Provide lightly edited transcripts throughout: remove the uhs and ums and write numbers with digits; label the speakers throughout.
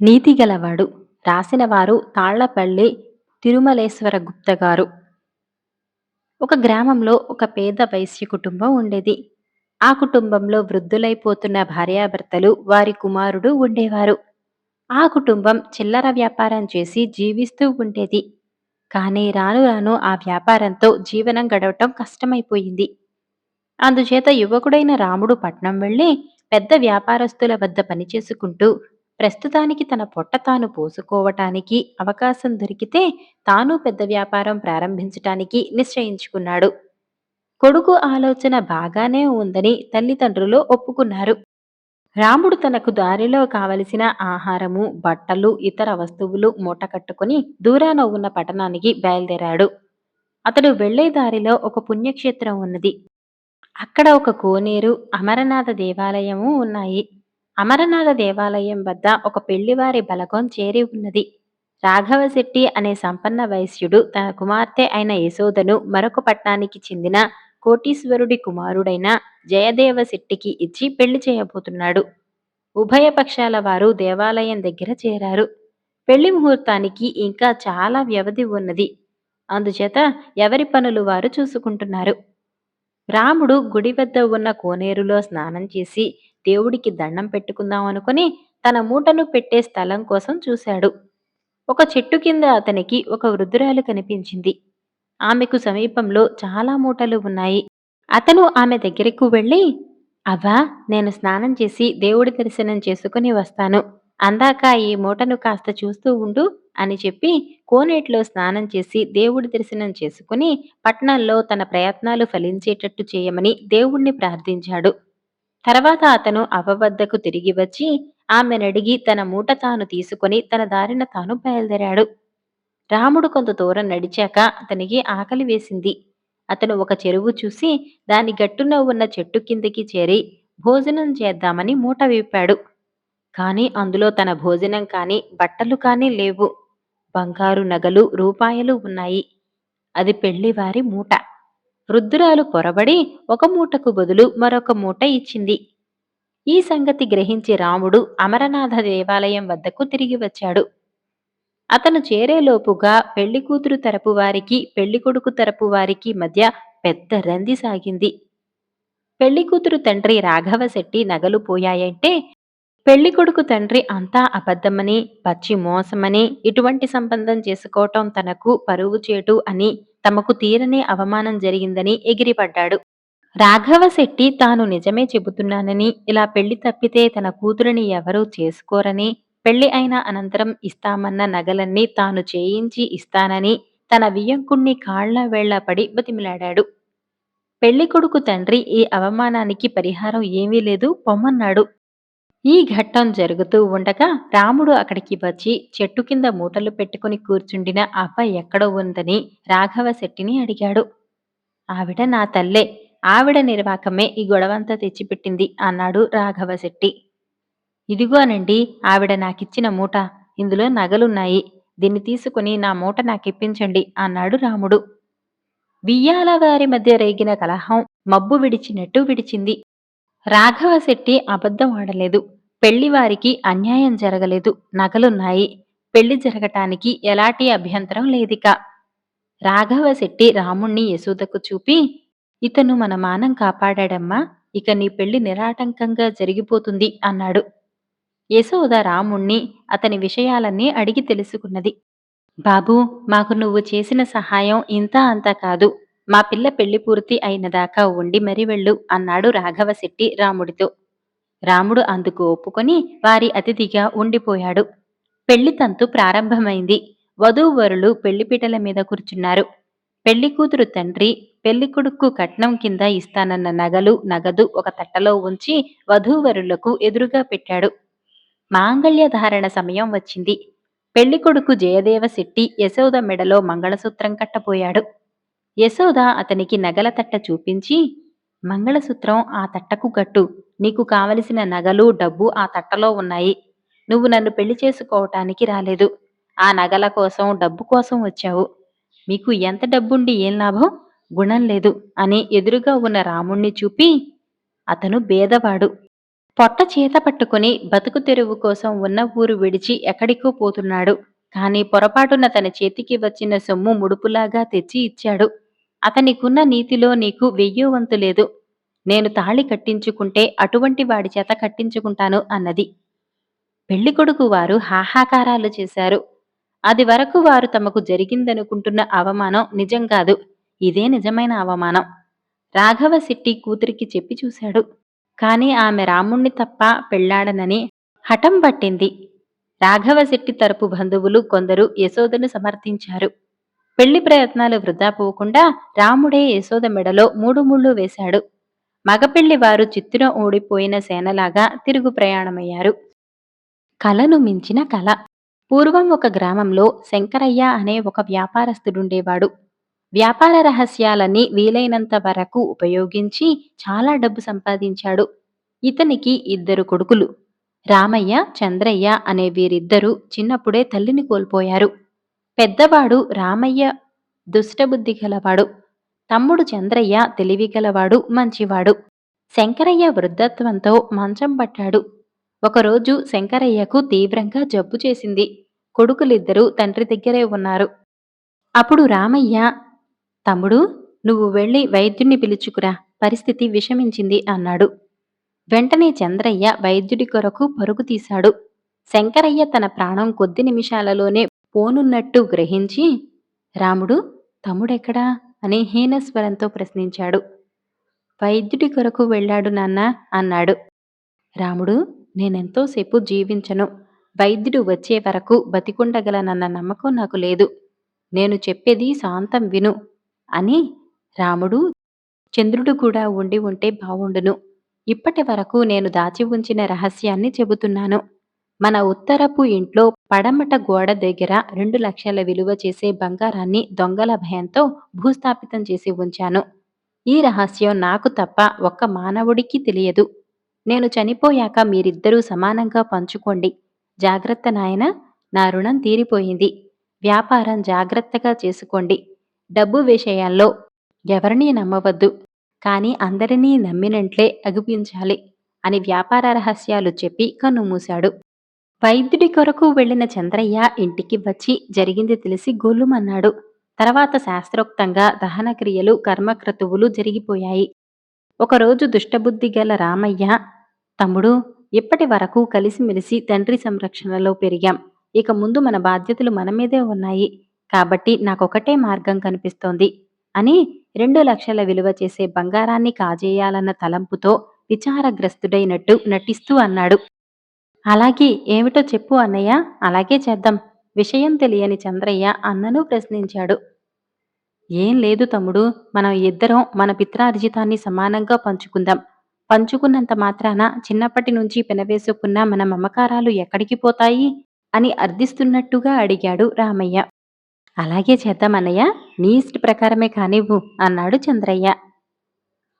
Speaker 1: నీతిగలవాడు. రాసినవారు తాళ్లపల్లి తిరుమలేశ్వర గుప్త గారు. ఒక గ్రామంలో ఒక పేద వైశ్య కుటుంబం ఉండేది. ఆ కుటుంబంలో వృద్ధులైపోతున్న భార్యాభర్తలు, వారి కుమారుడు ఉండేవారు. ఆ కుటుంబం చిల్లర వ్యాపారం చేసి జీవిస్తూ ఉండేది. కానీ రాను రాను ఆ వ్యాపారంతో జీవనం గడవటం కష్టమైపోయింది. అందుచేత యువకుడైన రాముడు పట్నం వెళ్ళి పెద్ద వ్యాపారస్తుల వద్ద పనిచేసుకుంటూ ప్రస్తుతానికి తన పొట్ట తాను పోసుకోవటానికి అవకాశం దొరికితే తాను పెద్ద వ్యాపారం ప్రారంభించటానికి నిశ్చయించుకున్నాడు. కొడుకు ఆలోచన బాగానే ఉందని తల్లిదండ్రులు ఒప్పుకున్నారు. రాముడు తనకు దారిలో కావలసిన ఆహారము, బట్టలు, ఇతర వస్తువులు మూటకట్టుకుని దూరాన ఉన్న పట్టణానికి బయలుదేరాడు. అతడు వెళ్లే దారిలో ఒక పుణ్యక్షేత్రం ఉన్నది. అక్కడ ఒక కోనేరు, అమరనాథ దేవాలయము ఉన్నాయి. అమరనాథ దేవాలయం వద్ద ఒక పెళ్లివారి బలగం చేరి ఉన్నది. రాఘవశెట్టి అనే సంపన్న వైశ్యుడు తన కుమార్తె అయిన యశోదను మరొక పట్నానికి చెందిన కోటీశ్వరుడి కుమారుడైన జయదేవ శెట్టికి ఇచ్చి పెళ్లి చేయబోతున్నాడు. ఉభయ పక్షాల వారు దేవాలయం దగ్గర చేరారు. పెళ్లి ముహూర్తానికి ఇంకా చాలా వ్యవధి ఉన్నది. అందుచేత ఎవరి పనులు వారు చూసుకుంటున్నారు. రాముడు గుడి వద్ద ఉన్న కోనేరులో స్నానం చేసి దేవుడికి దండం పెట్టుకుందాం అనుకుని తన మూటను పెట్టే స్థలం కోసం చూశాడు. ఒక చెట్టు కింద అతనికి ఒక వృద్ధురాలు కనిపించింది. ఆమెకు సమీపంలో చాలా మూటలు ఉన్నాయి. అతను ఆమె దగ్గరకు వెళ్ళి, అవ్వా, నేను స్నానం చేసి దేవుడి దర్శనం చేసుకుని వస్తాను. అందాక ఈ మూటను కాస్త చూస్తూ ఉండు అని చెప్పి కోనేట్లో స్నానం చేసి దేవుడి దర్శనం చేసుకుని పట్నంలో తన ప్రయత్నాలు ఫలించేటట్టు చేయమని దేవుణ్ణి ప్రార్థించాడు. తర్వాత అతను అవ్వ వద్దకు తిరిగి వచ్చి ఆమెనడిగి తన మూట తాను తీసుకుని తన దారిన తాను బయలుదేరాడు. రాముడు కొంత దూరం నడిచాక అతనికి ఆకలి వేసింది. అతను ఒక చెరువు చూసి దాని గట్టున ఉన్న చెట్టు కిందికి చేరి భోజనం చేద్దామని మూట విప్పాడు. కాని అందులో తన భోజనం కాని బట్టలు కాని లేవు. బంగారు నగలు, రూపాయలు ఉన్నాయి. అది పెళ్లివారి మూట. వృద్ధురాలు పొరబడి ఒక మూటకు బదులు మరొక మూట ఇచ్చింది. ఈ సంగతి గ్రహించి రాముడు అమరనాథ దేవాలయం వద్దకు తిరిగి వచ్చాడు. అతను చేరేలోపుగా పెళ్లికూతురు తరపు వారికి, పెళ్లికొడుకు తరపు వారికి మధ్య పెద్ద రంది సాగింది. పెళ్లికూతురు తండ్రి రాఘవశెట్టి నగలు పోయాయంటే పెళ్లికొడుకు తండ్రి అంతా అబద్ధమని, పచ్చి మోసమని, ఇటువంటి సంబంధం చేసుకోవటం తనకు పరువు చేటు అని, తమకు తీరని అవమానం జరిగిందని ఎగిరిపడ్డాడు. రాఘవశెట్టి తాను నిజమే చెబుతున్నానని, ఇలా పెళ్లి తప్పితే తన కూతురిని ఎవరూ చేసుకోరని, పెళ్లి అయిన అనంతరం ఇస్తామన్న నగలన్నీ తాను చేయించి ఇస్తానని తన వియ్యంకుణ్ణి కాళ్ల వేళ్ల పడి బతిమిలాడాడు. పెళ్లికొడుకు తండ్రి ఈ అవమానానికి పరిహారం ఏమీ లేదు, పొమ్మన్నాడు. ఈ ఘట్టం జరుగుతూ ఉండగా రాముడు అక్కడికి వచ్చి చెట్టు కింద మూటలు పెట్టుకుని కూర్చుండిన అవ్వ ఎక్కడ ఉందని రాఘవశెట్టిని అడిగాడు. ఆవిడ నా తల్లే. ఆవిడ నిర్వాకమే ఈ గొడవంతా తెచ్చిపెట్టింది అన్నాడు రాఘవశెట్టి. ఇదిగోనండి ఆవిడ నాకిచ్చిన మూట. ఇందులో నగలున్నాయి. దీన్ని తీసుకుని నా మూట నాకిప్పించండి అన్నాడు రాముడు. బియ్యాల వారి మధ్య రేగిన కలహం మబ్బు విడిచినట్టు విడిచింది. రాఘవశెట్టి అబద్ధం ఆడలేదు. పెళ్లివారికి అన్యాయం జరగలేదు. నగలున్నాయి. పెళ్లి జరగటానికి ఎలాంటి అభ్యంతరం లేదిక. రాఘవశెట్టి రాముణ్ణి యశోదకు చూపి, ఇతను మన మానం కాపాడాడమ్మా. ఇక నీ పెళ్లి నిరాటంకంగా జరిగిపోతుంది అన్నాడు. యశోద రాముణ్ణి అతని విషయాలన్నీ అడిగి తెలుసుకున్నది. బాబూ, మాకు నువ్వు చేసిన సహాయం ఇంతా అంతా కాదు. మా పిల్ల పెళ్లి పూర్తి అయినదాకా ఉండి మరి వెళ్ళు అన్నాడు రాఘవశెట్టి రాముడితో. రాముడు అందుకు ఒప్పుకొని వారి అతిథిగా ఉండిపోయాడు. పెళ్లి తంతు ప్రారంభమైంది. వధూవరులు పెళ్లిపీటల మీద కూర్చున్నారు. పెళ్లికూతురు తండ్రి పెళ్లికొడుక్కు కట్నం కింద ఇస్తానన్న నగలు, నగదు ఒక తట్టలో ఉంచి వధూవరులకు ఎదురుగా పెట్టాడు. మాంగళ్య ధారణ సమయం వచ్చింది. పెళ్లికొడుకు జయదేవ శెట్టి యశోద మెడలో మంగళసూత్రం కట్టబోయాడు. యశోద అతనికి నగల తట్ట చూపించి, మంగళసూత్రం ఆ తట్టకు కట్టు. నీకు కావలసిన నగలు, డబ్బు ఆ తట్టలో ఉన్నాయి. నువ్వు నన్ను పెళ్లి చేసుకోవటానికి రాలేదు. ఆ నగల కోసం, డబ్బు కోసం వచ్చావు. మీకు ఎంత డబ్బుండి ఏం లాభం? గుణం లేదు అని ఎదురుగా ఉన్న రాముణ్ణి చూపి, అతను బేదవాడు. పొట్ట చేత పట్టుకుని బతుకు తెరువు కోసం ఉన్న ఊరు విడిచి ఎక్కడికో పోతున్నాడు. కాని పొరపాటున తన చేతికి వచ్చిన సొమ్ము ముడుపులాగా తెచ్చి ఇచ్చాడు. అతనికున్న నీతిలో నీకు వెయ్యో వంతు లేదు. నేను తాళి కట్టించుకుంటే అటువంటి వాడి చేత కట్టించుకుంటాను అన్నది. పెళ్ళికొడుకు వారు హాహాకారాలు చేశారు. అది వరకు వారు తమకు జరిగిందనుకుంటున్న అవమానం నిజం కాదు. ఇదే నిజమైన అవమానం. రాఘవ శెట్టి కూతురికి చెప్పి చూశాడు. కాని ఆమె రాముణ్ణి తప్ప పెళ్లాడనని హఠం పట్టింది. రాఘవ శెట్టి తరపు బంధువులు కొందరు యశోదను సమర్థించారు. పెళ్లి ప్రయత్నాలు వృధా పోకుండా రాముడే యశోద మెడలో మూడు ముళ్ళు వేశాడు. మగపెళ్లి వారు చిత్తున ఓడిపోయిన సేనలాగా తిరుగు ప్రయాణమయ్యారు. కలను మించిన కల. పూర్వం ఒక గ్రామంలో శంకరయ్య అనే ఒక వ్యాపారస్తుడుండేవాడు. వ్యాపార రహస్యాలన్నీ వీలైనంత వరకు ఉపయోగించి చాలా డబ్బు సంపాదించాడు. ఇతనికి ఇద్దరు కొడుకులు. రామయ్య, చంద్రయ్య అనే వీరిద్దరూ చిన్నప్పుడే తల్లిని కోల్పోయారు. పెద్దవాడు రామయ్య దుష్టబుద్ధి గలవాడు. తమ్ముడు చంద్రయ్య తెలివిగలవాడు, మంచివాడు. శంకరయ్య వృద్ధత్వంతో మంచం పట్టాడు. ఒకరోజు శంకరయ్యకు తీవ్రంగా జబ్బు చేసింది. కొడుకులిద్దరూ తండ్రి దగ్గరే ఉన్నారు. అప్పుడు రామయ్య, తమ్ముడు, నువ్వు వెళ్ళి వైద్యుణ్ణి పిలుచుకురా, పరిస్థితి విషమించింది అన్నాడు. వెంటనే చంద్రయ్య వైద్యుడి కొరకు పరుగు తీశాడు. శంకరయ్య తన ప్రాణం కొద్ది నిమిషాలలోనే పోనున్నట్టు గ్రహించి, రాముడు, తమ్ముడెక్కడా అని హీనస్వరంతో ప్రశ్నించాడు. వైద్యుడి కొరకు వెళ్ళాడు నాన్నా అన్నాడు. రాముడు, నేనెంతోసేపు జీవించను. వైద్యుడు వచ్చే వరకు బతికుండగలనన్న నమ్మకం నాకు లేదు. నేను చెప్పేది శాంతం విను అని రాముడు, చంద్రుడు కూడా ఉండి ఉంటే బావుండును. ఇప్పటి వరకు నేను దాచి ఉంచిన రహస్యాన్ని చెబుతున్నాను. మన ఉత్తరపు ఇంట్లో పడమట గోడ దగ్గర 2 లక్షల విలువ చేసే బంగారాన్ని దొంగల భయంతో భూస్థాపితం చేసి ఉంచాను. ఈ రహస్యం నాకు తప్ప ఒక్క మానవుడికి తెలియదు. నేను చనిపోయాక మీరిద్దరూ సమానంగా పంచుకోండి. జాగ్రత్త నాయనా, నా రుణం తీరిపోయింది. వ్యాపారం జాగ్రత్తగా చేసుకోండి. డబ్బు విషయాల్లో ఎవరినీ నమ్మవద్దు. కాని అందరినీ నమ్మినట్లే అగుపించాలి అని వ్యాపార రహస్యాలు చెప్పి కన్నుమూశాడు. వైద్యుడి కొరకు వెళ్లిన చంద్రయ్య ఇంటికి వచ్చి జరిగింది తెలిసి గొల్లుమన్నాడు. తర్వాత శాస్త్రోక్తంగా దహన క్రియలు, కర్మక్రతువులు జరిగిపోయాయి. ఒకరోజు దుష్టబుద్ధి గల రామయ్య, తమ్ముడు, ఇప్పటి వరకు కలిసిమెలిసి తండ్రి సంరక్షణలో పెరిగాం. ఇక ముందు మన బాధ్యతలు మన మీదే ఉన్నాయి. కాబట్టి నాకొకటే మార్గం కనిపిస్తోంది అని 2 లక్షల విలువ చేసే బంగారాన్ని కాజేయాలన్న తలంపుతో విచారగ్రస్తుడైనట్టు నటిస్తూ అన్నాడు. అలాగే, ఏమిటో చెప్పు అన్నయ్య, అలాగే చేద్దాం. విషయం తెలియని చంద్రయ్య అన్నను ప్రశ్నించాడు. ఏం లేదు తమ్ముడు, మనం ఇద్దరం మన పిత్రార్జితాన్ని సమానంగా పంచుకుందాం. పంచుకున్నంత మాత్రాన చిన్నప్పటి నుంచి పెనవేసుకున్న మన మమకారాలు ఎక్కడికి పోతాయి అని అర్థిస్తున్నట్టుగా అడిగాడు రామయ్య. అలాగే చేద్దాం అన్నయ్య, నీ ఇష్ట ప్రకారమే కానివ్వు అన్నాడు చంద్రయ్య.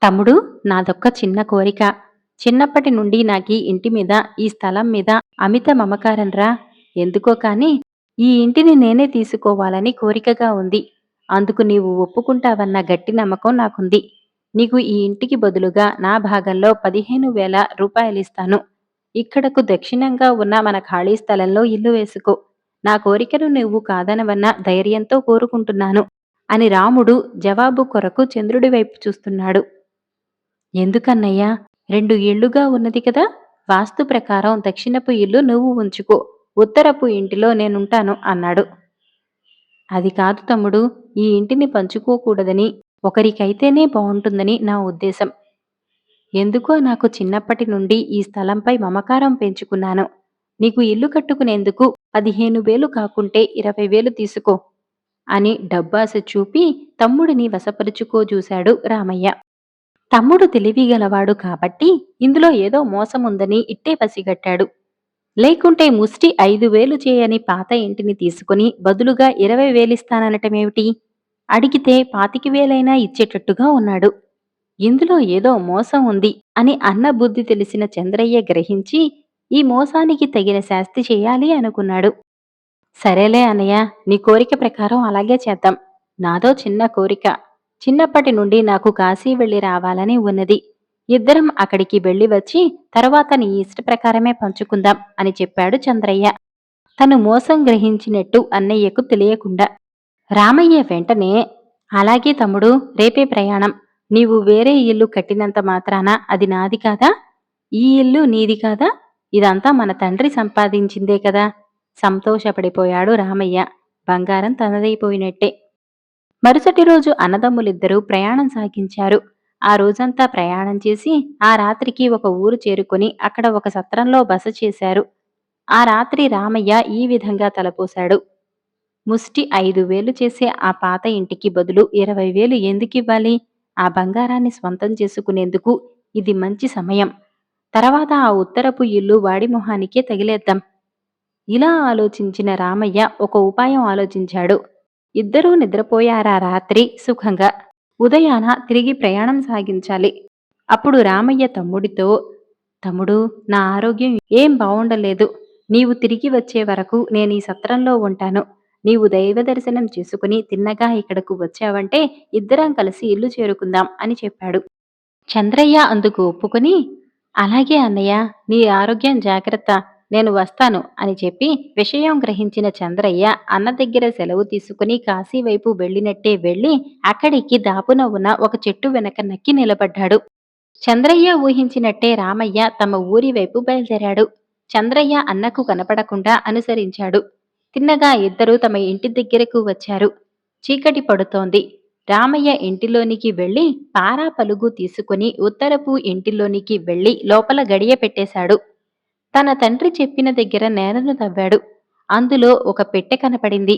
Speaker 1: తమ్ముడు, నాదొక్క చిన్న కోరిక. చిన్నప్పటి నుండి నాకీ ఇంటి మీద, ఈ స్థలం మీద అమిత మమకారంరా. ఎందుకో కాని ఈ ఇంటిని నేనే తీసుకోవాలని కోరికగా ఉంది. అందుకు నీవు ఒప్పుకుంటావన్న గట్టి నమ్మకం నాకుంది. నీకు ఈ ఇంటికి బదులుగా నా భాగంలో 15,000 రూపాయలిస్తాను. ఇక్కడకు దక్షిణంగా ఉన్న మన ఖాళీ స్థలంలో ఇల్లు వేసుకో. నా కోరికను నువ్వు కాదనవన్న ధైర్యంతో కోరుకుంటున్నాను అని రాముడు జవాబు కొరకు చంద్రుడి వైపు చూస్తున్నాడు. ఎందుకన్నయ్యా, 2 ఇళ్లుగా ఉన్నది కదా. వాస్తు ప్రకారం దక్షిణపు ఇల్లు నువ్వు ఉంచుకో, ఉత్తరపు ఇంటిలో నేనుంటాను అన్నాడు. అది కాదు తమ్ముడు, ఈ ఇంటిని పంచుకోకూడదని, ఒకరికైతేనే బావుంటుందని నా ఉద్దేశం. ఎందుకో నాకు చిన్నప్పటి నుండి ఈ స్థలంపై మమకారం పెంచుకున్నాను. నీకు ఇల్లు కట్టుకునేందుకు 15,000 కాకుంటే 20,000 తీసుకో అని డబ్బాస చూపి తమ్ముడిని వశపరుచుకోజూశాడు రామయ్య. తమ్ముడు తెలివిగలవాడు కాబట్టి ఇందులో ఏదో మోసముందని ఇట్టే పసిగట్టాడు. లేకుంటే ముష్టి 5,000 చేయని పాత ఇంటిని తీసుకుని బదులుగా 20,000 ఇస్తాననటమేమిటి? అడిగితే 25,000 ఇచ్చేటట్టుగా ఉన్నాడు. ఇందులో ఏదో మోసం ఉంది అని అన్న బుద్ధి తెలిసిన చంద్రయ్య గ్రహించి ఈ మోసానికి తగిన శాస్తి చేయాలి అనుకున్నాడు. సరేలే అన్నయ్య, నీ కోరిక ప్రకారం అలాగే చేద్దాం. నాదో చిన్న కోరిక. చిన్నప్పటి నుండి నాకు కాశీ వెళ్ళి రావాలని ఉన్నది. ఇద్దరం అక్కడికి వెళ్ళి వచ్చి తర్వాత నీ ఇష్ట ప్రకారమే పంచుకుందాం అని చెప్పాడు చంద్రయ్య. తను మోసం గ్రహించినట్టు అన్నయ్యకు తెలియకుండా. రామయ్య వెంటనే, అలాగే తమ్ముడు, రేపే ప్రయాణం. నీవు వేరే ఇల్లు కట్టినంత మాత్రాన అది నాది కాదా? ఈ ఇల్లు నీది కాదా? ఇదంతా మన తండ్రి సంపాదించిందే కదా! సంతోషపడిపోయాడు రామయ్య. బంగారం తనదైపోయినట్టే. మరుసటి రోజు అన్నదమ్ములిద్దరూ ప్రయాణం సాగించారు. ఆ రోజంతా ప్రయాణం చేసి ఆ రాత్రికి ఒక ఊరు చేరుకొని అక్కడ ఒక సత్రంలో బస చేశారు. ఆ రాత్రి రామయ్య ఈ విధంగా తలపోశాడు. ముష్టి 5,000 చేసే ఆ పాత ఇంటికి బదులు 20,000 ఎందుకివ్వాలి? ఆ బంగారాన్ని స్వంతం చేసుకునేందుకు ఇది మంచి సమయం. తర్వాత ఆ ఉత్తరపు ఇల్లు వాడి మొహానికే తగిలేద్దాం. ఇలా ఆలోచించిన రామయ్య ఒక ఉపాయం ఆలోచించాడు. ఇద్దరూ నిద్రపోయారా రాత్రి సుఖంగా. ఉదయాన తిరిగి ప్రయాణం సాగించాలి. అప్పుడు రామయ్య తమ్ముడితో, తమ్ముడూ, నా ఆరోగ్యం ఏం బావుండలేదు. నీవు తిరిగి వచ్చే వరకు నేనీ సత్రంలో ఉంటాను. నీవు దైవ దర్శనం చేసుకుని తిన్నగా ఇక్కడకు వచ్చావంటే ఇద్దరం కలిసి ఇల్లు చేరుకుందాం అని చెప్పాడు. చంద్రయ్య అందుకు ఒప్పుకొని, అలాగే అన్నయ్య, నీ ఆరోగ్యం జాగ్రత్త, నేను వస్తాను అని చెప్పి విషయం గ్రహించిన చంద్రయ్య అన్న దగ్గర సెలవు తీసుకుని కాశీ వైపు వెళ్ళినట్టే వెళ్ళి అక్కడికి దాపున ఉన్న ఒక చెట్టు వెనక నక్కి నిలబడ్డాడు. చంద్రయ్య ఊహించినట్టే రామయ్య తమ ఊరి వైపు బయలుదేరాడు. చంద్రయ్య అన్నకు కనపడకుండా అనుసరించాడు. తిన్నగా ఇద్దరూ తమ ఇంటి దగ్గరకు వచ్చారు. చీకటి పడుతోంది. రామయ్య ఇంటిలోనికి వెళ్లి పారా పలుగు తీసుకుని ఉత్తరపు ఇంటిలోనికి వెళ్లి లోపల గడియ పెట్టేశాడు. తన తండ్రి చెప్పిన దగ్గర నేలను తవ్వాడు. అందులో ఒక పెట్టె కనపడింది.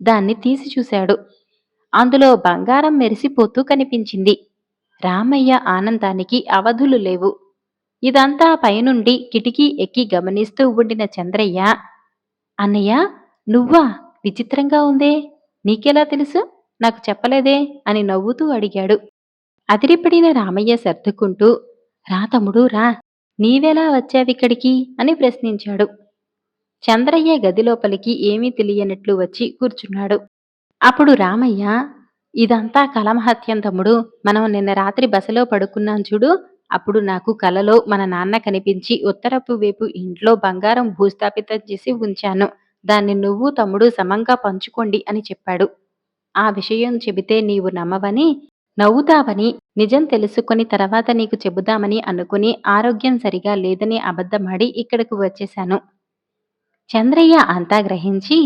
Speaker 1: దాన్ని తీసి చూశాడు. అందులో బంగారం మెరిసిపోతూ కనిపించింది. రామయ్య ఆనందానికి అవధులు లేవు. ఇదంతా పైనుండి కిటికీ ఎక్కి గమనిస్తూ ఉండిన చంద్రయ్య, అన్నయ్య, నువ్వా? విచిత్రంగా ఉందే. నీకెలా తెలుసు? నాకు చెప్పలేదే అని నవ్వుతూ అడిగాడు. అదిరిపడిన రామయ్య సర్దుకుంటూ, రా తమ్ముడూ రా, నీవెలా వచ్చావిక్కడికి అని ప్రశ్నించాడు. చంద్రయ్య గదిలోపలికి ఏమీ తెలియనట్లు వచ్చి కూర్చున్నాడు. అప్పుడు రామయ్య, ఇదంతా కలమహత్యం తమ్ముడు. మనం నిన్న రాత్రి బసలో పడుకున్నాం చూడు. అప్పుడు నాకు కలలో మన నాన్న కనిపించి ఉత్తరపు వైపు ఇంట్లో బంగారం భూస్థాపితం చేసి ఉంచాను. దాన్ని నువ్వు తమ్ముడు సమంగా పంచుకోండి అని చెప్పాడు. ఆ విషయం చెబితే నీవు నమ్మవని, నవ్వుతావని, నిజం తెలుసుకొని తర్వాత నీకు చెబుదామని అనుకుని ఆరోగ్యం సరిగా లేదని అబద్ధమాడి ఇక్కడకు వచ్చేశాను. చంద్రయ్య అంతా గ్రహించి,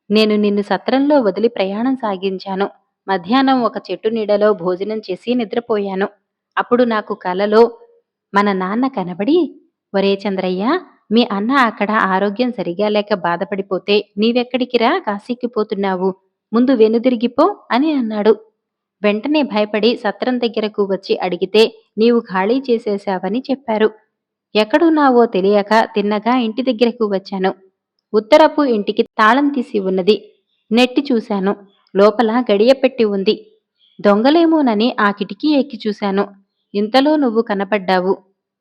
Speaker 1: నేను నిన్ను సత్రంలో వదిలి ప్రయాణం సాగించాను. మధ్యాహ్నం ఒక చెట్టు నీడలో భోజనం చేసి నిద్రపోయాను. అప్పుడు నాకు కలలో మన నాన్న కనబడి, ఒరే చంద్రయ్య, మీ అన్న అక్కడ ఆరోగ్యం సరిగా లేక బాధపడిపోతే నీవెక్కడికిరా కాశీకి పోతున్నావు? ముందు వెనుదిరిగిపో అని అన్నాడు. వెంటనే భయపడి సత్రం దగ్గరకు వచ్చి అడిగితే నీవు ఖాళీ చేసేశావని చెప్పారు. ఎక్కడున్నావో తెలియక తిన్నగా ఇంటి దగ్గరకు వచ్చాను. ఉత్తరపు ఇంటికి తాళం తీసి ఉన్నది. నెట్టి చూశాను. లోపల గడియ పెట్టి ఉంది. దొంగలేమోనని ఆ కిటికీ ఎక్కి చూశాను. ఇంతలో నువ్వు కనపడ్డావు.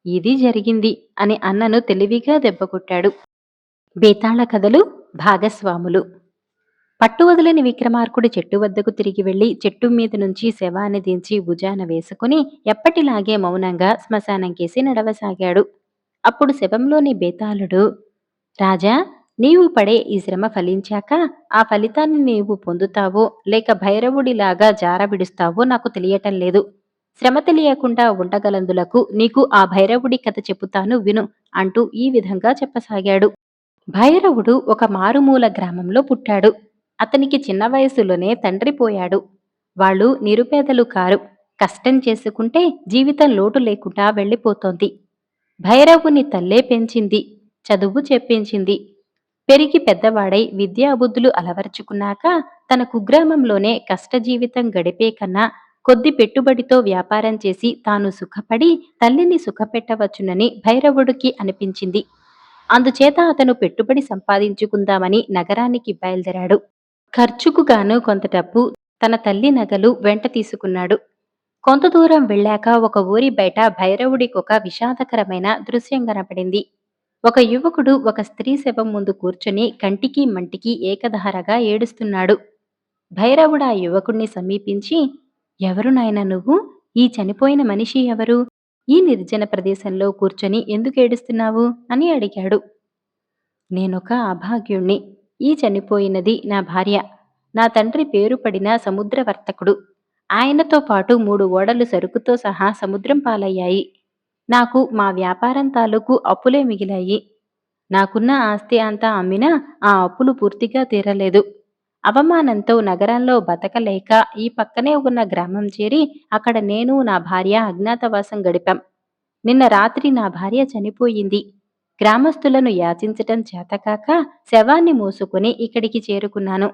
Speaker 1: ఇది జరిగింది అని అన్నను తెలివిగా దెబ్బకొట్టాడు. బేతాళ కథలు భాగస్వాములు. పట్టు వదలని విక్రమార్కుడు చెట్టు వద్దకు తిరిగి వెళ్లి చెట్టు మీద నుంచి శవాన్ని దించి భుజాన వేసుకుని ఎప్పటిలాగే మౌనంగా శ్మశానం కేసి నడవసాగాడు. అప్పుడు శవంలోని బేతాళుడు, రాజా, నీవు పడే ఈ శ్రమ ఫలించాక ఆ ఫలితాన్ని నీవు పొందుతావో లేక భైరవుడిలాగా జారవిడుస్తావో నాకు తెలియటం లేదు. శ్రమ తెలియకుండా ఉండగలందులకు నీకు ఆ భైరవుడి కథ చెబుతాను విను అంటూ ఈ విధంగా చెప్పసాగాడు. భైరవుడు ఒక మారుమూల గ్రామంలో పుట్టాడు. అతనికి చిన్న వయసులోనే తండ్రి పోయాడు. వాళ్ళు నిరుపేదలు కారు. కష్టం చేసుకుంటే జీవితం లోటు లేకుండా వెళ్ళిపోతోంది. భైరవుని తల్లే పెంచింది, చదువు చెప్పించింది. పెరిగి పెద్దవాడై విద్యాబుద్ధులు అలవర్చుకున్నాక తన కుగ్రామంలోనే కష్టజీవితం గడిపే కన్నా కొద్ది పెట్టుబడితో వ్యాపారం చేసి తాను సుఖపడి తల్లిని సుఖపెట్టవచ్చునని భైరవుడికి అనిపించింది. అందుచేత అతను పెట్టుబడి సంపాదించుకుందామని నగరానికి బయలుదేరాడు. ఖర్చుకు గాను కొంత డబ్బు, తన తల్లి నగలు వెంట తీసుకున్నాడు. కొంత దూరం వెళ్ళాక ఒక ఊరి బయట భైరవుడికొక విషాదకరమైన దృశ్యం కనపడింది. ఒక యువకుడు ఒక స్త్రీ శవం ముందు కూర్చుని కంటికి మంటికి ఏకధారగా ఏడుస్తున్నాడు. భైరవుడు ఆ యువకుణ్ణి సమీపించి, ఎవరు నాయనా నువ్వు? ఈ చనిపోయిన మనిషి ఎవరు? ఈ నిర్జన ప్రదేశంలో కూర్చొని ఎందుకు ఏడుస్తున్నావు అని అడిగాడు. నేనొక అభాగ్యుణ్ణి. ఈ చనిపోయినది నా భార్య. నా తండ్రి పేరు పడిన సముద్ర వర్తకుడు. ఆయనతో పాటు 3 ఓడలు సరుకుతో సహా సముద్రం పాలయ్యాయి. నాకు మా వ్యాపారం తాలూకు అప్పులే మిగిలాయి. నాకున్న ఆస్తి అంతా అమ్మినా ఆ అప్పులు పూర్తిగా తీరలేదు. అవమానంతో నగరంలో బతకలేక ఈ పక్కనే ఉన్న గ్రామం చేరి అక్కడ నేను నా భార్య అజ్ఞాతవాసం గడిపాం. నిన్న రాత్రి నా భార్య చనిపోయింది. గ్రామస్తులను యాచించటం చేతకాక శవాన్ని మోసుకుని ఇక్కడికి చేరుకున్నాను.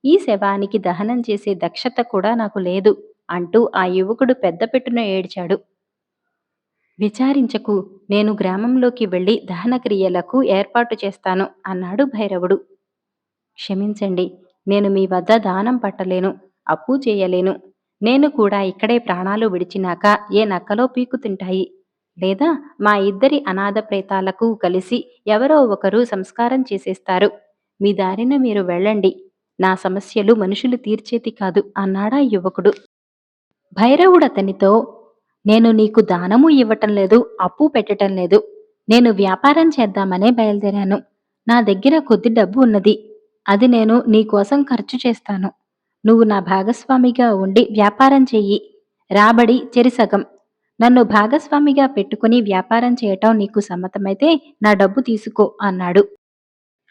Speaker 1: ఈ శవానికి దహనం చేసే దక్షత కూడా నాకు లేదు అంటూ ఆ యువకుడు పెద్ద పెట్టున ఏడ్చాడు. విచారించకు, నేను గ్రామంలోకి వెళ్లి దహన క్రియలకు ఏర్పాటు చేస్తాను అన్నాడు భైరవుడు. క్షమించండి, నేను మీ వద్ద దానం పట్టలేను, అప్పు చేయలేను. నేను కూడా ఇక్కడే ప్రాణాలు విడిచినాక ఏ నక్కలో పీకు తింటాయి. లేదా మా ఇద్దరి అనాథ ప్రేతాలకు కలిసి ఎవరో ఒకరు సంస్కారం చేసేస్తారు. మీ దారిన మీరు వెళ్ళండి. నా సమస్యలు మనుషులు తీర్చేది కాదు అన్నాడా యువకుడు. భైరవుడతనితో, నేను నీకు దానము ఇవ్వటం లేదు, అప్పు పెట్టటం లేదు. నేను వ్యాపారం చేద్దామనే బయలుదేరాను. నా దగ్గర కొద్ది డబ్బు ఉన్నది. అది నేను నీకోసం ఖర్చు చేస్తాను. నువ్వు నా భాగస్వామిగా ఉండి వ్యాపారం చెయ్యి. రాబడి చెరిసగం. నన్ను భాగస్వామిగా పెట్టుకుని వ్యాపారం చేయటం నీకు సమ్మతమైతే నా డబ్బు తీసుకో అన్నాడు.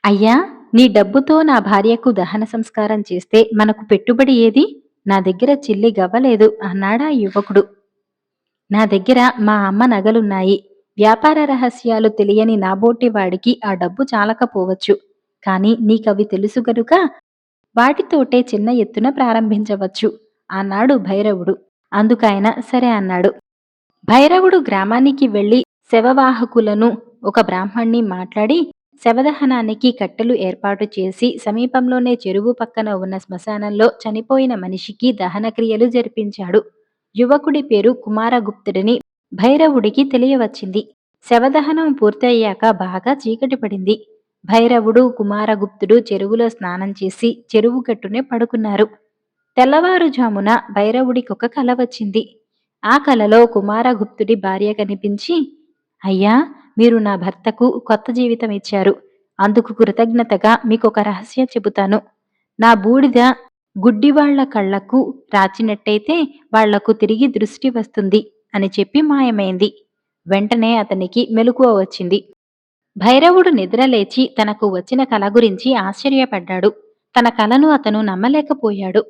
Speaker 1: అయ్యా, నీ డబ్బుతో నా భార్యకు దహన సంస్కారం చేస్తే మనకు పెట్టుబడి ఏది? నా దగ్గర చిల్లి గవ్వలేదు అన్నాడా యువకుడు. నా దగ్గర మా అమ్మ నగలున్నాయి. వ్యాపార రహస్యాలు తెలియని నాబోటి వాడికి ఆ డబ్బు చాలకపోవచ్చు. కాని నీకవి తెలుసు గనుక వాటితోటే చిన్న ఎత్తున ప్రారంభించవచ్చు అన్నాడు భైరవుడు. అందుకాయన సరే అన్నాడు. భైరవుడు గ్రామానికి వెళ్లి శవవాహకులను ఒక బ్రాహ్మణ్ణి మాట్లాడి శవదహనానికి కట్టెలు ఏర్పాటు చేసి సమీపంలోనే చెరువు పక్కన ఉన్న శ్మశానంలో చనిపోయిన మనిషికి దహన క్రియలు జరిపించాడు. యువకుడి పేరు కుమారగుప్తుడని భైరవుడికి తెలియవచ్చింది. శవదహనం పూర్తయ్యాక బాగా చీకటి పడింది. భైరవుడు కుమారగుప్తుడు చెరువులో స్నానం చేసి చెరువు గట్టునే పడుకున్నారు. తెల్లవారుజామున భైరవుడికొక కల వచ్చింది. ఆ కలలో కుమారగుప్తుడి భార్య కనిపించి, అయ్యా, మీరు నా భర్తకు కొత్త జీవితం ఇచ్చారు. అందుకు కృతజ్ఞతగా మీకొక రహస్యం చెబుతాను. నా బూడిద గుడ్డివాళ్ల కళ్లకు రాచినట్టయితే వాళ్లకు తిరిగి దృష్టి వస్తుంది అని చెప్పి మాయమైంది. వెంటనే అతనికి మెలకువ వచ్చింది. భైరవుడు నిద్రలేచి తనకు వచ్చిన కల గురించి ఆశ్చర్యపడ్డాడు. తన కలను అతను నమ్మలేకపోయాడు.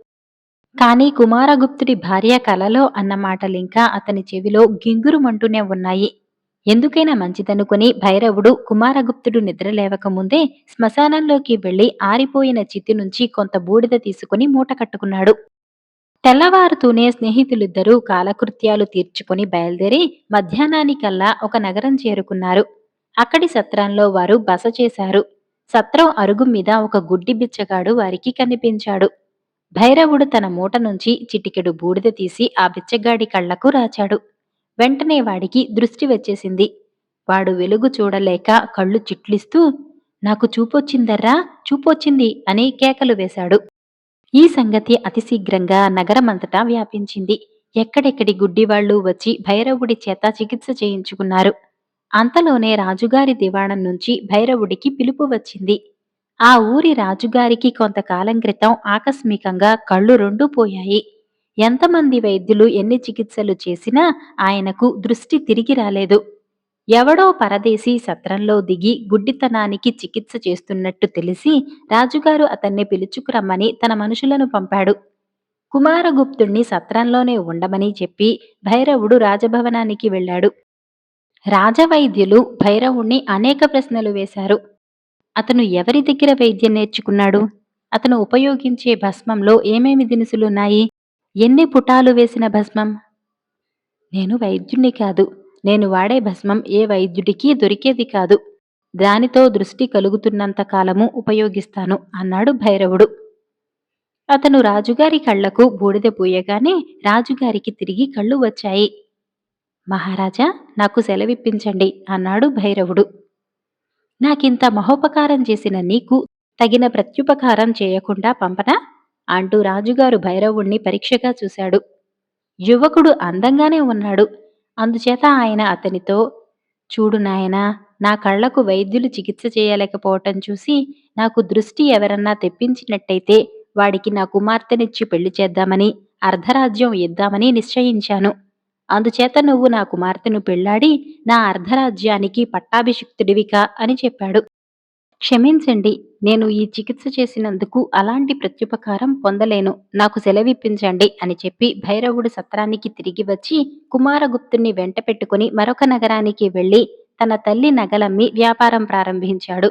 Speaker 1: కాని కుమారగుప్తుడి భార్య కలలో అన్న మాటలింకా అతని చెవిలో గింగురుమంటూనే ఉన్నాయి. ఎందుకైనా మంచిదనుకుని భైరవుడు కుమారగుప్తుడు నిద్రలేవకముందే శ్మశానంలోకి వెళ్లి ఆరిపోయిన చితి నుంచి కొంత బూడిద తీసుకుని మూట కట్టుకున్నాడు. తెల్లవారుతూనే స్నేహితులిద్దరూ కాలకృత్యాలు తీర్చుకుని బయలుదేరి మధ్యాహ్నానికల్లా ఒక నగరం చేరుకున్నారు. అక్కడి సత్రంలో వారు బస చేశారు. సత్రం అరుగు మీద ఒక గుడ్డి బిచ్చగాడు వారికి కనిపించాడు. భైరవుడు తన మూట నుంచి చిటికెడు బూడిద తీసి ఆ బిచ్చగాడి కళ్లకు రాచాడు. వెంటనే వాడికి దృష్టి వచ్చేసింది. వాడు వెలుగు చూడలేక కళ్ళు చిట్లిస్తూ, నాకు చూపొచ్చిందర్రా, చూపొచ్చింది అని కేకలు వేశాడు. ఈ సంగతి అతి శీఘ్రంగా నగరమంతటా వ్యాపించింది. ఎక్కడెక్కడి గుడ్డివాళ్లు వచ్చి భైరవుడి చేత చికిత్స చేయించుకున్నారు. అంతలోనే రాజుగారి దివాణం నుంచి భైరవుడికి పిలుపు వచ్చింది. ఆ ఊరి రాజుగారికి కొంతకాలం క్రితం ఆకస్మికంగా కళ్ళు రెండూ పోయాయి. ఎంతమంది వైద్యులు ఎన్ని చికిత్సలు చేసినా ఆయనకు దృష్టి తిరిగి రాలేదు. ఎవడో పరదేశీ సత్రంలో దిగి గుడ్డితనానికి చికిత్స చేస్తున్నట్టు తెలిసి రాజుగారు అతన్ని పిలుచుకురమ్మని తన మనుషులను పంపాడు. కుమారగుప్తుణ్ణి సత్రంలోనే ఉండమని చెప్పి భైరవుడు రాజభవనానికి వెళ్ళాడు. రాజవైద్యులు భైరవుణ్ణి అనేక ప్రశ్నలు వేశారు. అతను ఎవరి దగ్గర వైద్యం నేర్చుకున్నాడు? అతను ఉపయోగించే భస్మంలో ఏమేమి దినుసులున్నాయి? ఎన్ని పుటాలు వేసిన భస్మం? నేను వైద్యుణ్ణి కాదు. నేను వాడే భస్మం ఏ వైద్యుడికి దొరికేది కాదు. దానితో దృష్టి కలుగుతున్నంత కాలము ఉపయోగిస్తాను అన్నాడు భైరవుడు. అతను రాజుగారి కళ్లకు బూడిద పూయగానే రాజుగారికి తిరిగి కళ్ళు వచ్చాయి. మహారాజా, నాకు సెలవిప్పించండి అన్నాడు భైరవుడు. నాకింత మహోపకారం చేసిన నీకు తగిన ప్రత్యుపకారం చేయకుండా పంపనా అంటూ రాజుగారు భైరవుణ్ణి పరీక్షగా చూశాడు. యువకుడు అందంగానే ఉన్నాడు. అందుచేత ఆయన అతనితో, చూడు నాయనా, నా కళ్ళకు వైద్యులు చికిత్స చేయలేకపోవటం చూసి నాకు దృష్టి ఎవరన్నా తెప్పించినట్టయితే వాడికి నా కుమార్తెనిచ్చి పెళ్లి చేద్దామని, అర్ధరాజ్యం ఇద్దామని నిశ్చయించాను. అందుచేత నువ్వు నా కుమార్తెను పెళ్లాడి నా అర్ధరాజ్యానికి పట్టాభిషిక్తుడివికా అని చెప్పాడు. క్షమించండి, నేను ఈ చికిత్స చేసినందుకు అలాంటి ప్రత్యుపకారం పొందలేను. నాకు సెలవిప్పించండి అని చెప్పి భైరవుడు సత్రానికి తిరిగి వచ్చి కుమారగుప్తుణ్ణి వెంట పెట్టుకుని మరొక నగరానికి వెళ్లి తన తల్లి నగలమ్మి వ్యాపారం ప్రారంభించాడు.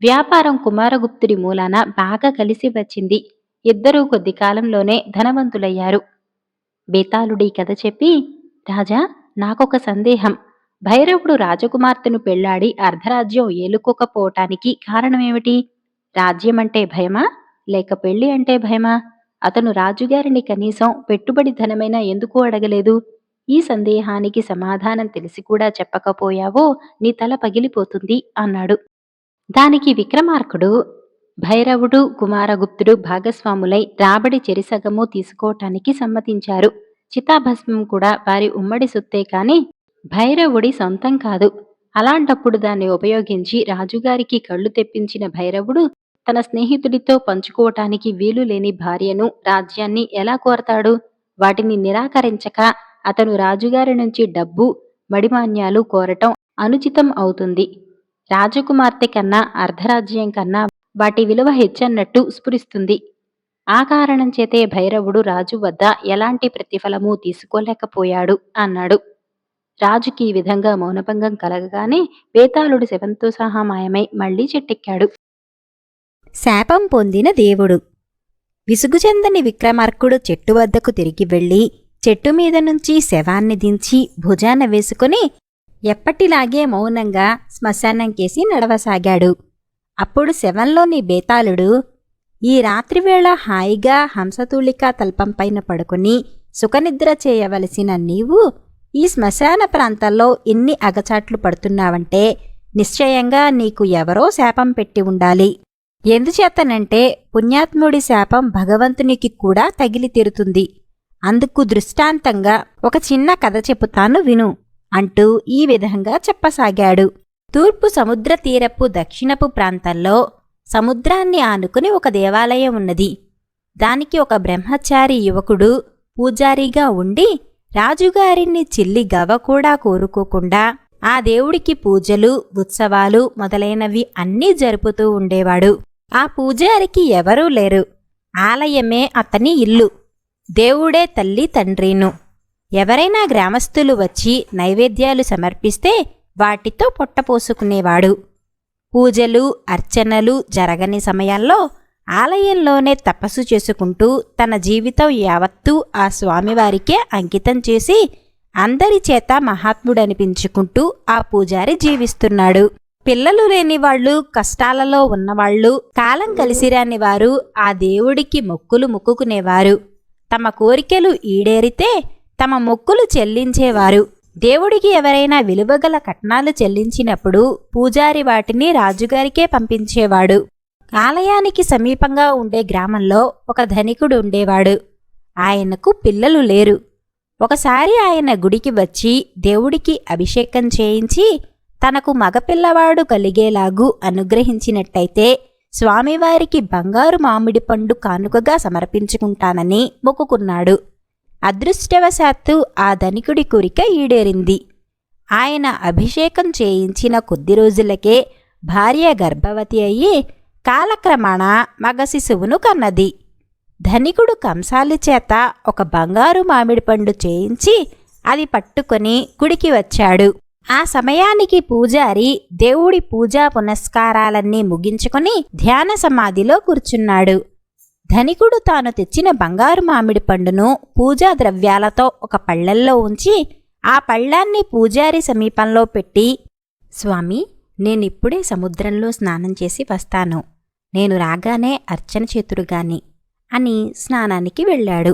Speaker 1: వ్యాపారం కుమారగుప్తుడి మూలాన బాగా కలిసి వచ్చింది. ఇద్దరూ కొద్ది కాలంలోనే ధనవంతులయ్యారు. బేతాళుడీ కథ చెప్పి, రాజా, నాకొక సందేహం. భైరవుడు రాజకుమార్తెను పెళ్లాడి అర్ధరాజ్యం ఏలుకోకపోవటానికి కారణమేమిటి? రాజ్యమంటే భయమా, లేక పెళ్లి అంటే భయమా? అతను రాజుగారిని కనీసం పెట్టుబడి ధనమైనా ఎందుకు అడగలేదు? ఈ సందేహానికి సమాధానం తెలిసి కూడా చెప్పకపోయావో నీ తల పగిలిపోతుంది అన్నాడు. దానికి విక్రమార్కుడు, భైరవుడు కుమారగుప్తుడు భాగస్వాములై రాబడి చెరిసగము తీసుకోవటానికి సమ్మతించారు. చితాభస్మం కూడా వారి ఉమ్మడి సొత్తే కాని భైరవుడి సొంతం కాదు. అలాంటప్పుడు దాన్ని ఉపయోగించి రాజుగారికి కళ్ళు తెప్పించిన భైరవుడు తన స్నేహితుడితో పంచుకోవటానికి వీలు లేని భార్యను, రాజ్యాన్ని ఎలా కోరతాడు? వాటిని నిరాకరించక అతను రాజుగారి నుంచి డబ్బు, మడిమాన్యాలు కోరటం అనుచితం అవుతుంది. రాజకుమార్తె కన్నా అర్ధరాజ్యం కన్నా వాటి విలువ హెచ్చన్నట్టు స్ఫురిస్తుంది. ఆ కారణం చేతే భైరవుడు రాజు వద్ద ఎలాంటి ప్రతిఫలమూ తీసుకోలేకపోయాడు అన్నాడు. రాజుకి ఈ విధంగా మౌనభంగం కలగగానే బేతాళుడు శవంతో సహా మాయమై మళ్లీ చెట్టెక్కాడు.
Speaker 2: శాపం పొందిన దేవుడు. విసుగు చెందని విక్రమార్కుడు చెట్టు వద్దకు తిరిగి వెళ్లి చెట్టు మీద నుంచి శవాన్ని దించి భుజాన వేసుకుని ఎప్పటిలాగే మౌనంగా శ్మశానంకేసి నడవసాగాడు. అప్పుడు శవంలోని బేతాళుడు, ఈ రాత్రివేళ హాయిగా హంసతూలికా తల్పంపైన పడుకుని సుఖనిద్ర చేయవలసిన నీవు ఈ శ్మశాన ప్రాంతాల్లో ఎన్ని అగచాట్లు పడుతున్నావంటే నిశ్చయంగా నీకు ఎవరో శాపం పెట్టి ఉండాలి. ఎందుచేతనంటే పుణ్యాత్ముడి శాపం భగవంతునికి కూడా తగిలి తీరుతుంది. అందుకు దృష్టాంతంగా ఒక చిన్న కథ చెబుతాను విను అంటూ ఈ విధంగా చెప్పసాగాడు. తూర్పు సముద్ర తీరపు దక్షిణపు ప్రాంతంలో సముద్రాన్ని ఆనుకుని ఒక దేవాలయం ఉన్నది. దానికి ఒక బ్రహ్మచారి యువకుడు పూజారిగా ఉండి రాజుగారిని చిల్లి గవ కూడా కోరుకోకుండా ఆ దేవుడికి పూజలు, ఉత్సవాలు మొదలైనవి అన్నీ జరుపుతూ ఉండేవాడు. ఆ పూజారికి ఎవరూ లేరు. ఆలయమే అతని ఇల్లు. దేవుడే తల్లి తండ్రిను. ఎవరైనా గ్రామస్తులు వచ్చి నైవేద్యాలు సమర్పిస్తే వాటితో పొట్టపోసుకునేవాడు. పూజలు, అర్చనలు జరగని సమయాల్లో ఆలయంలోనే తపస్సు చేసుకుంటూ తన జీవితం యావత్తూ ఆ స్వామివారికే అంకితం చేసి అందరి చేత మహాత్ముడనిపించుకుంటూ ఆ పూజారి జీవిస్తున్నాడు. పిల్లలు లేనివాళ్లు, కష్టాలలో ఉన్నవాళ్లు, కాలం కలిసిరాని వారు ఆ దేవుడికి మొక్కులు మొక్కుకునేవారు. తమ కోరికలు ఈడేరితే తమ మొక్కులు చెల్లించేవారు. దేవుడికి ఎవరైనా విలువగల కట్నాలు చెల్లించినప్పుడు పూజారి వాటిని రాజుగారికే పంపించేవాడు. ఆలయానికి సమీపంగా ఉండే గ్రామంలో ఒక ధనికుడు ఉండేవాడు. ఆయనకు పిల్లలు లేరు. ఒకసారి ఆయన గుడికి వచ్చి దేవుడికి అభిషేకం చేయించి తనకు మగపిల్లవాడు కలిగేలాగు అనుగ్రహించినట్టయితే స్వామివారికి బంగారు మామిడి పండు కానుకగా సమర్పించుకుంటానని మొక్కుకున్నాడు. అదృష్టవశాత్తు ఆ ధనికుడి కోరిక ఈడేరింది. ఆయన అభిషేకం చేయించిన కొద్ది రోజులకే భార్య గర్భవతి అయ్యి కాలక్రమాణ మగ శిశువును కన్నది. ధనికుడు కంసాలి చేత ఒక బంగారు మామిడి పండు చేయించి అది పట్టుకొని గుడికి వచ్చాడు. ఆ సమయానికి పూజారి దేవుడి పూజా పునస్కారాలన్నీ ముగించుకొని ధ్యాన సమాధిలో కూర్చున్నాడు. ధనికుడు తాను తెచ్చిన బంగారు మామిడి పండును పూజా ద్రవ్యాలతో ఒక పళ్ళెల్లో ఉంచి ఆ పళ్ళాన్ని పూజారి సమీపంలో పెట్టి, స్వామి, నేనిప్పుడే సముద్రంలో స్నానం చేసి వస్తాను. నేను రాగానే అర్చన చేతురుగాని అని స్నానానికి వెళ్ళాడు.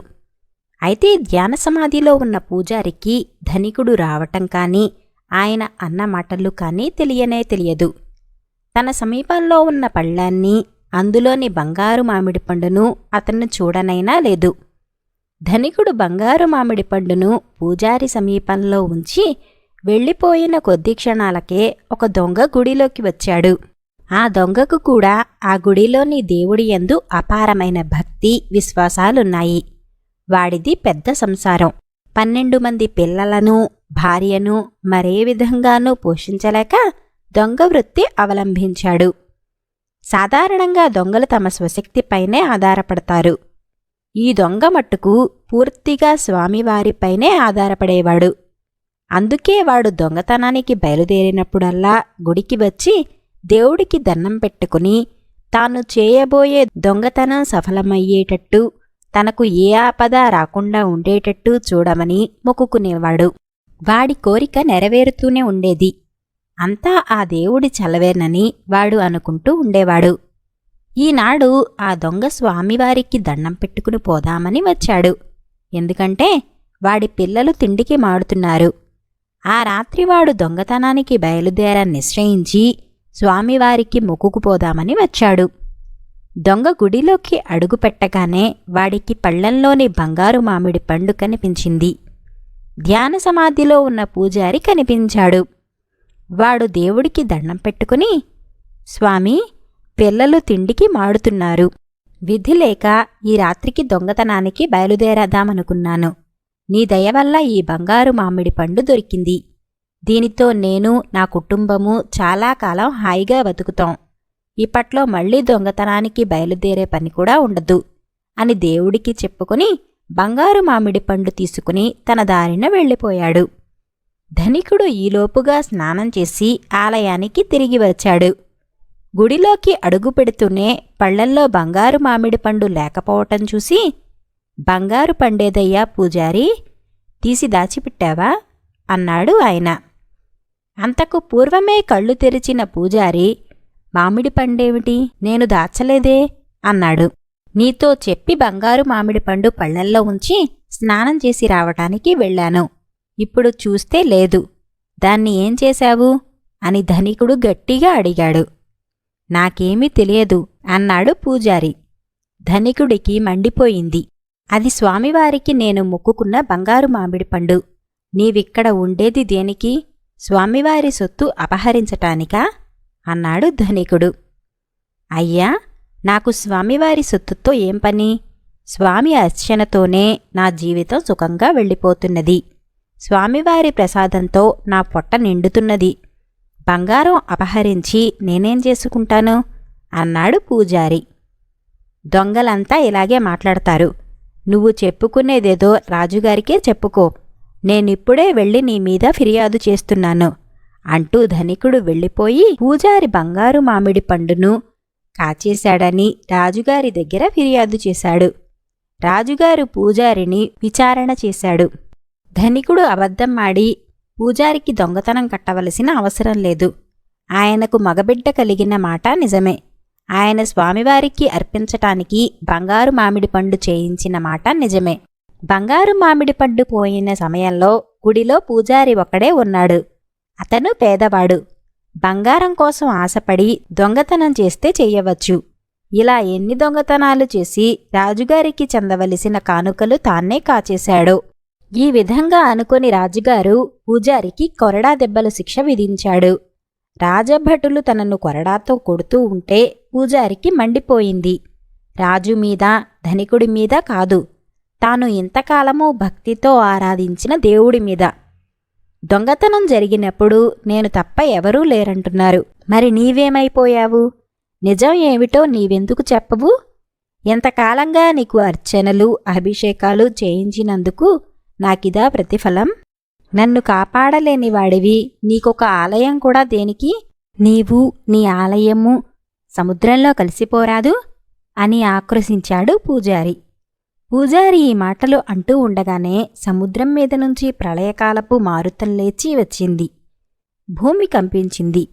Speaker 2: అయితే ధ్యాన సమాధిలో ఉన్న పూజారికి ధనికుడు రావటం కానీ ఆయన అన్న మాటలు కానీ తెలియనే తెలియదు. తన సమీపంలో ఉన్న పళ్ళాన్ని, అందులోని బంగారు మామిడి పండును అతను చూడనైనా లేదు. ధనికుడు బంగారు మామిడి పండును పూజారి సమీపంలో ఉంచి వెళ్ళిపోయిన కొద్ది క్షణాలకే ఒక దొంగ గుడిలోకి వచ్చాడు. ఆ దొంగకు కూడా ఆ గుడిలోని దేవుడి యందు అపారమైన భక్తి విశ్వాసాలున్నాయి. వాడిది పెద్ద సంసారం. 12 మంది పిల్లలను, భార్యను మరే విధంగానూ పోషించలేక దొంగ వృత్తి అవలంబించాడు. సాధారణంగా దొంగలు తమ స్వశక్తిపైనే ఆధారపడతారు. ఈ దొంగ మట్టుకు పూర్తిగా స్వామివారిపైనే ఆధారపడేవాడు. అందుకే వాడు దొంగతనానికి బయలుదేరినప్పుడల్లా గుడికి వచ్చి దేవుడికి దండం పెట్టుకుని తాను చేయబోయే దొంగతనం సఫలమయ్యేటట్టు, తనకు ఏ ఆపద రాకుండా ఉండేటట్టు చూడమని మొక్కుకునేవాడు. వాడి కోరిక నెరవేరుతూనే ఉండేది. అంతా ఆ దేవుడి చలవేనని వాడు అనుకుంటూ ఉండేవాడు. ఈనాడు ఆ దొంగ స్వామివారికి దండం పెట్టుకుని పోదామని వచ్చాడు. ఎందుకంటే వాడి పిల్లలు తిండికి మాడుతున్నారు. ఆ రాత్రి వాడు దొంగతనానికి బయలుదేరని నిశ్చయించి స్వామివారికి మొక్కుకుపోదామని వచ్చాడు. దొంగ గుడిలోకి అడుగుపెట్టగానే వాడికి పళ్ళెంలోని బంగారు మామిడి పండు కనిపించింది. ధ్యాన సమాధిలో ఉన్న పూజారి కనిపించాడు. వాడు దేవుడికి దండం పెట్టుకుని, స్వామీ, పిల్లలు తిండికి మాడుతున్నారు. విధి లేక ఈ రాత్రికి దొంగతనానికి బయలుదేరదామనుకున్నాను. నీ దయవల్ల ఈ బంగారు మామిడి పండు దొరికింది. దీనితో నేను, నా కుటుంబము చాలా కాలం హాయిగా బతుకుతాం. ఇప్పట్లో మళ్లీ దొంగతనానికి బయలుదేరే పని కూడా ఉండదు అని దేవుడికి చెప్పుకుని బంగారు మామిడి పండు తీసుకుని తన దారిన వెళ్ళిపోయాడు. ధనికుడు ఈలోపుగా స్నానం చేసి ఆలయానికి తిరిగి వచ్చాడు. గుడిలోకి అడుగుపెడుతూనే పళ్ళెంలో బంగారు మామిడి పండు లేకపోవటం చూసి, బంగారు పండేదయ్యా పూజారి, తీసి దాచిపెట్టావా అన్నాడు ఆయన. అంతకు పూర్వమే కళ్ళు తెరిచిన పూజారి, మామిడి పండేమిటి, నేను దాచలేదే అన్నాడు. నీతో చెప్పి బంగారు మామిడి పండు పళ్ళెంలో ఉంచి స్నానం చేసి రావటానికి వెళ్ళాను. ఇప్పుడు చూస్తే లేదు. దాన్ని ఏం చేశావు అని ధనికుడు గట్టిగా అడిగాడు. నాకేమీ తెలియదు అన్నాడు పూజారి. ధనికుడికి మండిపోయింది. అది స్వామివారికి నేను మొక్కుకున్న బంగారు మామిడి పండు. నీవిక్కడ ఉండేది దేనికి? స్వామివారి సొత్తు అపహరించటానికా అన్నాడు ధనికుడు. అయ్యా, నాకు స్వామివారి సొత్తుతో ఏం పని? స్వామి అర్చనతోనే నా జీవితం సుఖంగా వెళ్ళిపోతున్నది. స్వామివారి ప్రసాదంతో నా పొట్ట నిండుతున్నది. బంగారం అపహరించి నేనేం చేసుకుంటాను అన్నాడు పూజారి. దొంగలంతా ఇలాగే మాట్లాడతారు. నువ్వు చెప్పుకునేదేదో రాజుగారికే చెప్పుకో. నేనిప్పుడే వెళ్ళి నీ మీద ఫిర్యాదు చేస్తున్నాను అంటూ ధనికుడు వెళ్ళిపోయి పూజారి బంగారు మామిడి పండును కాచేశాడని రాజుగారి దగ్గర ఫిర్యాదు చేశాడు. రాజుగారు పూజారిని విచారణ చేశాడు. ధనికుడు అబద్ధం ఆడి పూజారికి దొంగతనం కట్టవలసిన అవసరం లేదు. ఆయనకు మగబిడ్డ కలిగిన మాట నిజమే. ఆయన స్వామివారికి అర్పించటానికి బంగారు మామిడి పండు చేయించిన మాట నిజమే. బంగారు మామిడి పండు పోయిన సమయంలో గుడిలో పూజారి ఒక్కడే ఉన్నాడు. అతను పేదవాడు. బంగారం కోసం ఆశపడి దొంగతనం చేస్తే చెయ్యవచ్చు. ఇలా ఎన్ని దొంగతనాలు చేసి రాజుగారికి చెందవలసిన కానుకలు తాన్నే కాచేశాడు. ఈ విధంగా అనుకొని రాజుగారు పూజారికి కొరడా దెబ్బలు శిక్ష విధించాడు. రాజభటులు తనను కొరడాతో కొడుతూ ఉంటే పూజారికి మండిపోయింది. రాజు మీద, ధనికుడి మీద కాదు, తాను ఇంతకాలమూ భక్తితో ఆరాధించిన దేవుడి మీద. దొంగతనం జరిగినప్పుడు నేను తప్ప ఎవరూ లేరంటున్నారు. మరి నీవేమైపోయావు? నిజం ఏమిటో నీవెందుకు చెప్పవు? ఎంతకాలంగా నీకు అర్చనలు, అభిషేకాలు చేయించినందుకు నాకిదా ప్రతిఫలం? నన్ను కాపాడలేని వాడివి నీకొక ఆలయం కూడా దేనికి? నీవు, నీ ఆలయము సముద్రంలో కలిసిపోరాదు అని ఆక్రోశించాడు పూజారి. పూజారి ఈ మాటలు అంటూ ఉండగానే సముద్రం మీద నుంచి ప్రళయకాలపు మారుతం లేచి వచ్చింది. భూమి కంపించింది.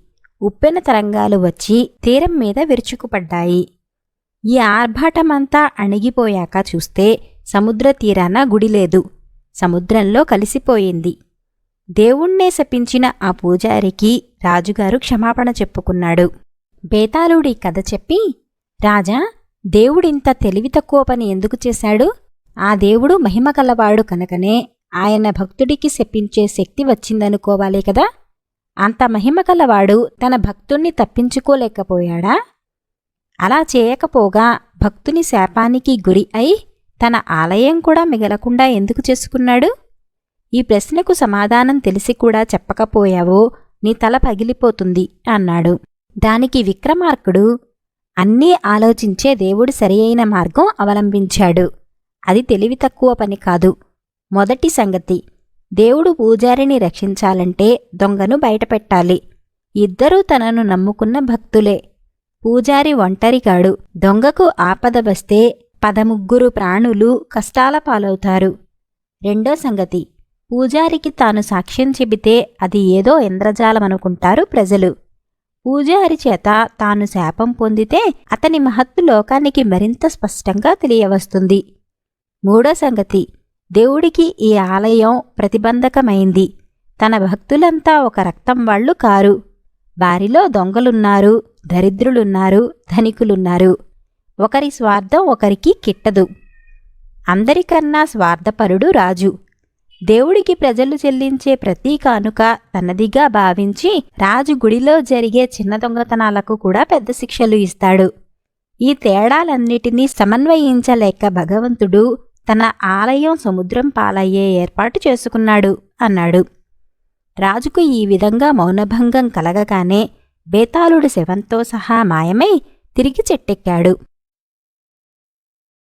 Speaker 2: ఉప్పెన తరంగాలు వచ్చి తీరం మీద విరుచుకుపడ్డాయి. ఈ ఆర్భాటమంతా అణిగిపోయాక చూస్తే సముద్ర తీరాన గుడి లేదు. సముద్రంలో కలిసిపోయింది. దేవుణ్ణే శపించిన ఆ పూజారికి రాజుగారు క్షమాపణ చెప్పుకున్నాడు. బేతాళుడి కథ చెప్పి, రాజా, దేవుడింత తెలివి తక్కువ పని ఎందుకు చేశాడు? ఆ దేవుడు మహిమ కలవాడు కనుకనే ఆయన భక్తుడికి శపించే శక్తి వచ్చిందనుకోవాలి కదా. అంత మహిమ కలవాడు తన భక్తుణ్ణి తప్పించుకోలేకపోయాడా? అలా చేయకపోగా భక్తుని శాపానికి గురి అయి తన ఆలయం కూడా మిగలకుండా ఎందుకు చేసుకున్నాడు? ఈ ప్రశ్నకు సమాధానం తెలిసి కూడా చెప్పకపోయావో నీ తల పగిలిపోతుంది అన్నాడు. దానికి విక్రమార్కుడు, అన్నీ ఆలోచించే దేవుడు సరియైన మార్గం అవలంబించాడు. అది తెలివి తక్కువ పని కాదు. మొదటి సంగతి, దేవుడు పూజారిని రక్షించాలంటే దొంగను బయటపెట్టాలి. ఇద్దరూ తనను నమ్ముకున్న భక్తులే. పూజారి ఒంటరిగాడు. దొంగకు ఆపద వస్తే 13 ప్రాణులు కష్టాల పాలవుతారు. రెండో సంగతి, పూజారికి తాను సాక్ష్యం చెబితే అది ఏదో ఇంద్రజాలమనుకుంటారు ప్రజలు. పూజారి చేత తాను శాపం పొందితే అతని మహత్తు లోకానికి మరింత స్పష్టంగా తెలియవస్తుంది. మూడో సంగతి, దేవుడికి ఈ ఆలయం ప్రతిబంధకమైంది. తన భక్తులంతా ఒక రక్తం వాళ్ళు కారు. వారిలో దొంగలున్నారు, దరిద్రులున్నారు, ధనికులున్నారు. ఒకరి స్వార్థం ఒకరికి కిట్టదు. అందరికన్నా స్వార్థపరుడు రాజు. దేవుడికి ప్రజలు చెల్లించే ప్రతి కానుక తనదిగా భావించి రాజు గుడిలో జరిగే చిన్న దొంగతనాలకు కూడా పెద్ద శిక్షలు ఇస్తాడు. ఈ తేడాలన్నిటినీ సమన్వయించలేక భగవంతుడు తన ఆలయం సముద్రం పాలయ్యే ఏర్పాటు చేసుకున్నాడు అన్నాడు. రాజుకు ఈ విధంగా మౌనభంగం కలగగానే బేతాళుడు శవంతో సహా మాయమై తిరిగి చెట్టెక్కాడు.